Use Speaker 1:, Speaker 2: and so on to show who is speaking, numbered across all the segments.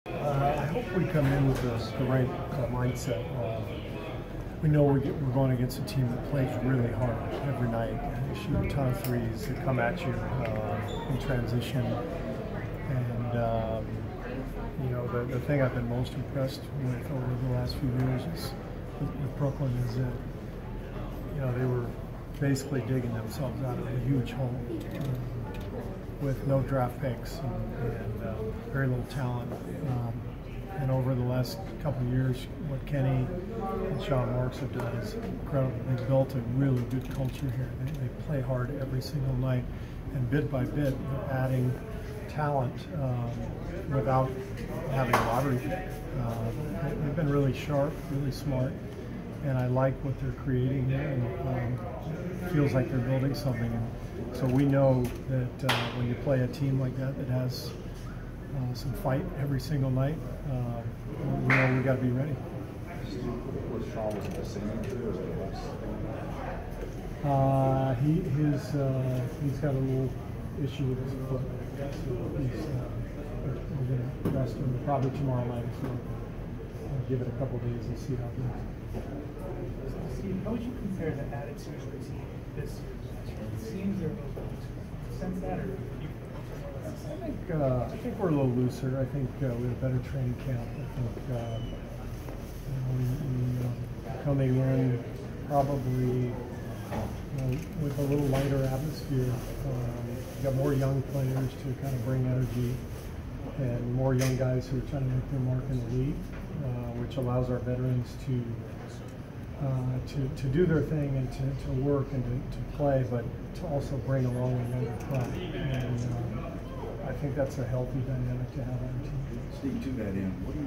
Speaker 1: I hope we come in with the right mindset. We know we're going against a team that plays really hard every night. They shoot a ton of threes that come at you in transition. And you know, the thing I've been most impressed with over the last few years is with Brooklyn is that, you know, they were basically digging themselves out of a huge hole with no draft picks and very little talent. And over the last couple of years, what Kenny and Shaun have done is incredible. They've built a really good culture here. They play hard every single night, and bit by bit, they're adding talent without having a lottery pick. They've been really sharp, really smart, and I like what they're creating here, and it feels like they're building something. And so we know that when you play a team like that that has some fight every single night, we know we got to be ready.
Speaker 2: Was Shaun the same or
Speaker 1: he's got a little issue with his foot, so we're going to rest him probably tomorrow night. So give it a couple of days and see how it goes.
Speaker 3: Steve, how would you compare the attitude of the team this year? It seems they're sense that, or
Speaker 1: I think we're a little looser. I think we have a better training camp. I think we coming in probably with a little lighter atmosphere. We got more young players to kind of bring energy, and more young guys who are trying to make their mark in the league, which allows our veterans to do their thing and to work and to play, but to also bring along a younger crowd. And I think that's a healthy dynamic to have on the team.
Speaker 2: Steve, to that end, what do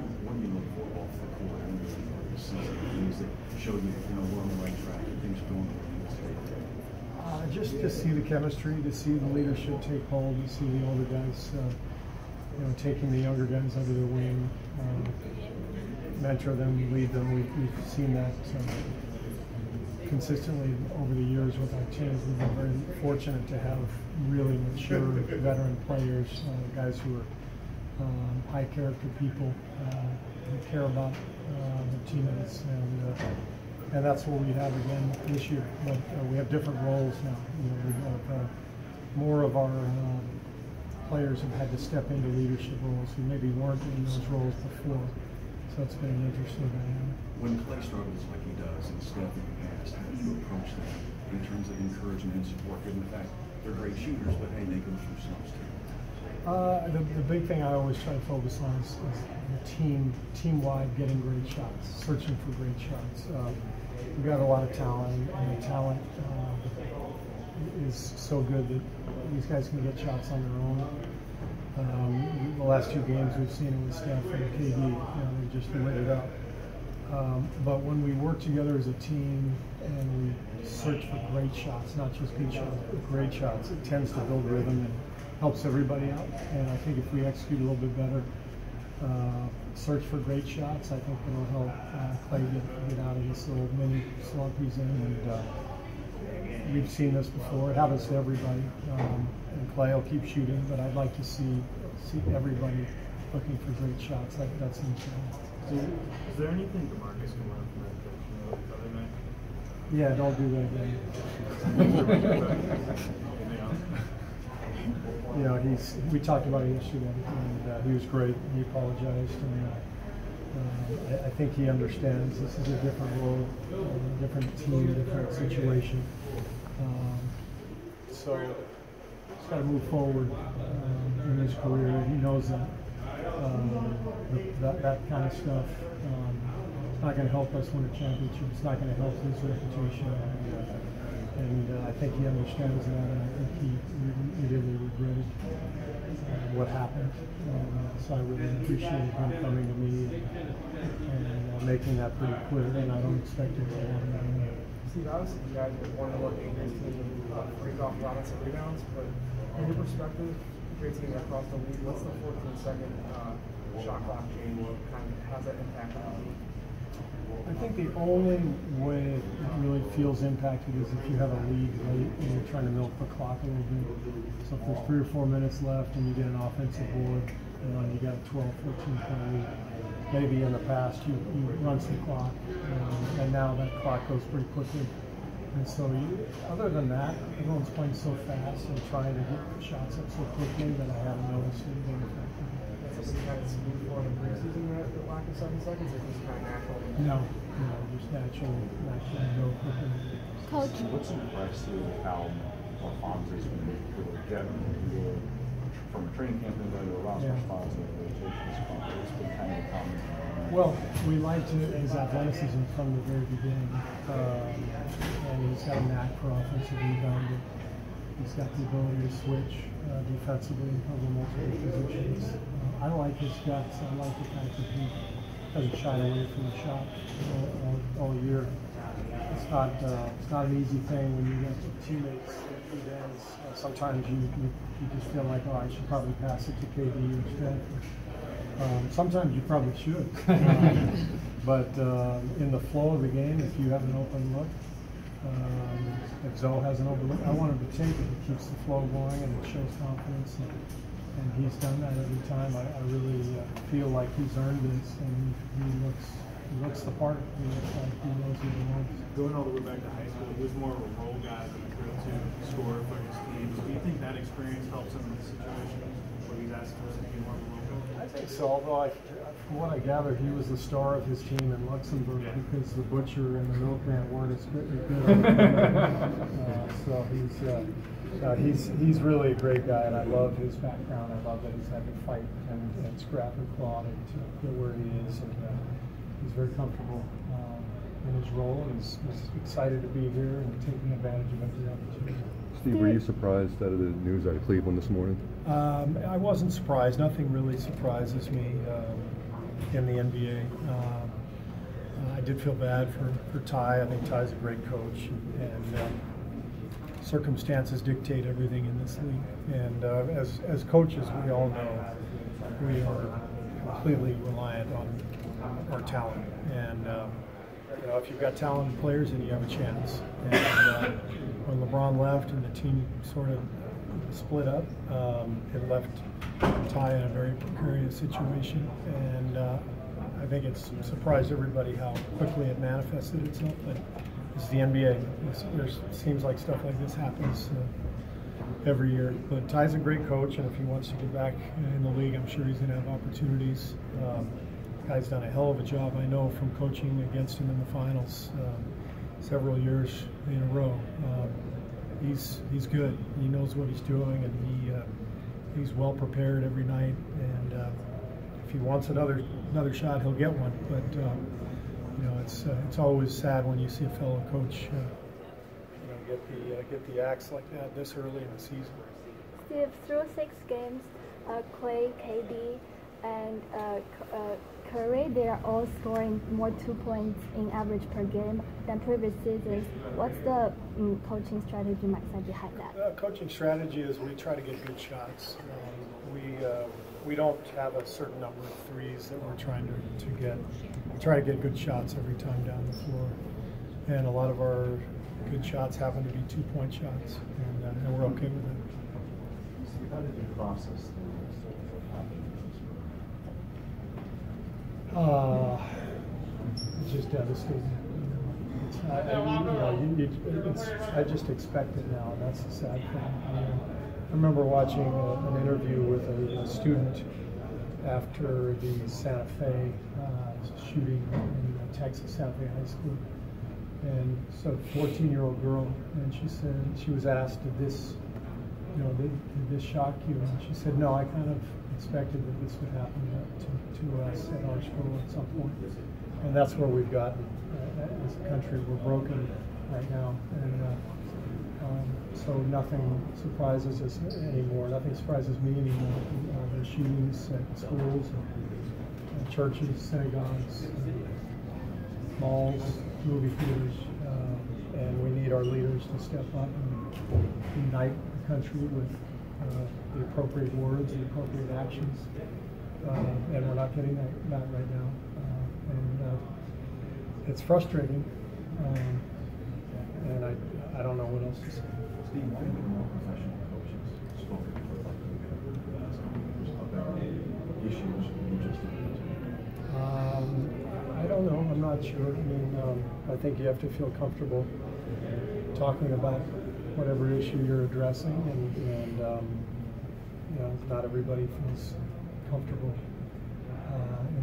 Speaker 2: you look for off the court and the season? Things that show you, we're on the right track and things are going the way you expect?
Speaker 1: Just to see the chemistry, to see the leadership take hold, to see the older guys, taking the younger guys under their wing, mentor them, lead them. We've seen that consistently over the years with our teams. We've been very fortunate to have really mature veteran players, guys who are high character people, who care about their teammates, and that's what we have again this year. But we have different roles now. We have more of our players have had to step into leadership roles who maybe weren't in those roles before. So it's been an interesting dynamic.
Speaker 2: When Klay struggles like he does and Steph in the past, how do you approach that in terms of encouragement and support, given the fact they're great shooters, but hey, they go through slumps too?
Speaker 1: The big thing I always try to focus on is the team-wide getting great shots, searching for great shots. We've got a lot of talent, and the talent is so good that these guys can get shots on their own. The last two games we've seen it with Steph and KD, they just lit it up. But when we work together as a team and we search for great shots, not just good shots, but great shots, it tends to build rhythm and helps everybody out. And I think if we execute a little bit better, search for great shots, I think it'll help Klay get out of this little mini slump he's in. And we've seen this before. It happens to everybody. And Klay will keep shooting, but I'd like to see everybody looking for great shots. That's in the
Speaker 3: Is there anything DeMarcus can learn from that coach the other night?
Speaker 1: Yeah, don't do that again. We talked about it yesterday, and he was great. He apologized, and I think he understands this is a different role, different team, different situation. So he's got to move forward in his career. He knows that. That kind of stuff it's not going to help us win a championship. It's not going to help his reputation, and I think he understands that, and I think he really regretted what happened. So I really appreciate him coming to me and making that pretty clear, and I don't expect it to happen again.
Speaker 4: Steve, obviously you guys are one of the more dangerous teams to break off offensive rebounds, but from your perspective, great team across the league, what's the 14-second shot clock change? Kind of how's that impact on the league?
Speaker 1: I think the only way it really feels impacted is if you have a lead late and you're trying to milk the clock a little bit. So if there's 3 or 4 minutes left and you get an offensive board, You got a 12, 14-point lead. Maybe in the past you runs the clock, and now that clock goes pretty quickly. And so, other than that, everyone's playing so fast and trying to get shots up so quickly that I haven't noticed anything effective.
Speaker 4: That's what we had seen before in the preseason, the lack of 7 seconds, or just kind of natural?
Speaker 1: No, just naturally go quickly.
Speaker 5: Coach,
Speaker 2: What's impressive how Alfonzo's been able to get from a training camp into a roster spot to a rotation spot? It's been kind of a common.
Speaker 1: Well, we liked his athleticism from the very beginning, and he's got a knack for offensive rebounding. He's got the ability to switch defensively and cover multiple positions. I like his guts. I like the fact that he hasn't shied away from the shot all year. It's not an easy thing when you got teammates at both ends. Sometimes you just feel like, oh, I should probably pass it to KD instead. Sometimes you probably should. But in the flow of the game, if you have an open look, if Zoe has an open look, I want him to take it. It keeps the flow going and it shows confidence. And he's done that every time. I really feel like he's earned this, and he looks the part. He looks like he knows what he wants.
Speaker 6: Going all the way back to high school, he was more of a role guy than a go-to scorer for his teams. Do you think that experience helps him in this situation where he's asked to be more of a role guy?
Speaker 1: I think so, although from what I gather, he was the star of his team in Luxembourg because the butcher and the milkman weren't as good. So he's really a great guy, and I love his background. I love that he's had to fight and scrap and claw to get where he is, and he's very comfortable in his role, and he's excited to be here and taking advantage of every opportunity.
Speaker 7: Steve, were you surprised out of the news out of Cleveland this morning?
Speaker 1: I wasn't surprised. Nothing really surprises me in the NBA. I did feel bad for Ty. I think Ty's a great coach, and circumstances dictate everything in this league. And as coaches, we all know we are completely reliant on our talent. And if you've got talented players, then you have a chance. And when LeBron left and the team sort of split up, it left Ty in a very precarious situation. And I think it's surprised everybody how quickly it manifested itself. But it's the NBA. It seems like stuff like this happens every year. But Ty's a great coach, and if he wants to get back in the league, I'm sure he's going to have opportunities. Guy's done a hell of a job, I know, from coaching against him in the finals several years in a row. He's good. He knows what he's doing, and he's well prepared every night. And if he wants another shot, he'll get one. But it's always sad when you see a fellow coach get the axe like that this early in the season.
Speaker 5: Steve, through 6 games, Klay, KD, and Curry, they are all scoring more 2 points in average per game than previous seasons. What's the coaching strategy behind that?
Speaker 1: Coaching strategy is we try to get good shots. We don't have a certain number of threes that we're trying to get. We try to get good shots every time down the floor, and a lot of our good shots happen to be 2-point shots, and we're okay with it.
Speaker 2: How did you process
Speaker 1: It's just devastating. I just expect it now, and that's the sad thing. I remember watching an interview with a student after the Santa Fe shooting in Texas, Santa Fe High School. And so, a 14-year-old girl, and she said, she was asked, did this shock you? And she said, no, I kind of expected that this would happen to us at our school at some point. And that's where we've gotten as a country. We're broken right now. And so nothing surprises us anymore. Nothing surprises me anymore. The shootings at schools, and churches, synagogues, malls, movie theaters. And we need our leaders to step up and unite the country with the appropriate words, the appropriate actions, and we're not getting that right now, and it's frustrating, and I don't know what else to say.
Speaker 2: Steve, why do more professional coaches spoken for about the last couple of years about that?
Speaker 8: issues?
Speaker 1: I don't know. I'm not sure. I mean, I think you have to feel comfortable talking about whatever issue you're addressing, and you know, not everybody feels comfortable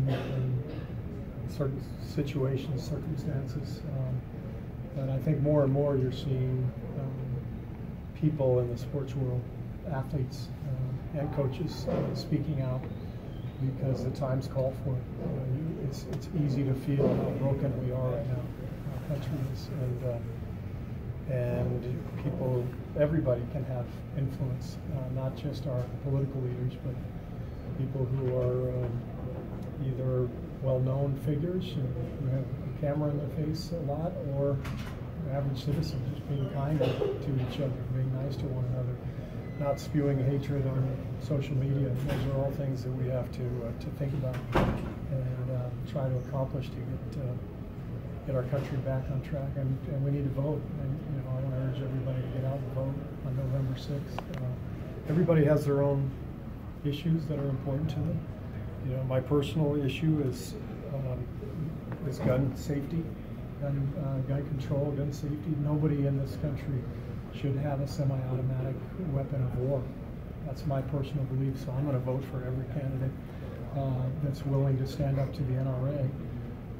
Speaker 1: in certain situations, circumstances. But I think more and more you're seeing people in the sports world, athletes and coaches, speaking out because the times call for it. You know, it's easy to feel how broken we are right now. Our country is, and people, everybody can have influence, not just our political leaders, but people who are either well-known figures who have a camera in their face a lot, or average citizens just being kind to each other, being nice to one another, not spewing hatred on social media. Those are all things that we have to think about and try to accomplish to get our country back on track. And we need to vote. And you know, I want to urge everybody to get out and vote on November 6th. Everybody has their own issues that are important to them. You know, my personal issue is gun safety, gun control, gun safety. Nobody in this country should have a semi-automatic weapon of war. That's my personal belief. So I'm going to vote for every candidate that's willing to stand up to the NRA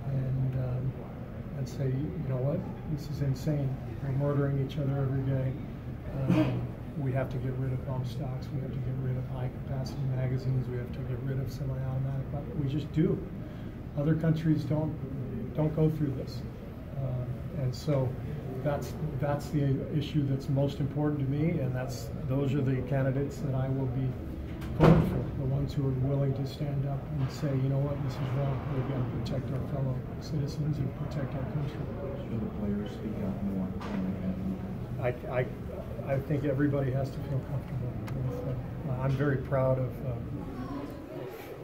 Speaker 1: and say, you know what, this is insane. We're murdering each other every day. We have to get rid of bump stocks. We have to get rid of high-capacity magazines. We have to get rid of semi-automatic weapons. We just do. Other countries don't go through this, and so that's the issue that's most important to me, and those are the candidates that I will be voting for. The ones who are willing to stand up and say, you know what, this is wrong. We've got to protect our fellow citizens and protect our country.
Speaker 8: Should the players speak out more?
Speaker 1: I think everybody has to feel comfortable with I'm very proud of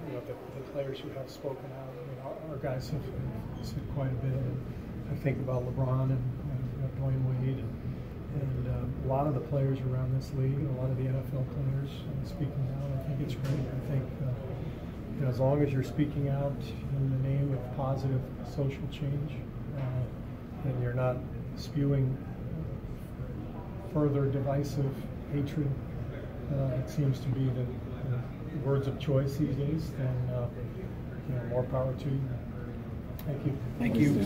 Speaker 1: you know, the players who have spoken out. I mean, our guys have said quite a bit. I think about LeBron and Dwayne Wade and a lot of the players around this league, and a lot of the NFL players speaking out. I think it's great. I think you know, as long as you're speaking out in the name of positive social change, and you're not spewing further divisive hatred, it seems to be the words of choice these days, then you know, more power to you. Thank you.
Speaker 8: Thank you.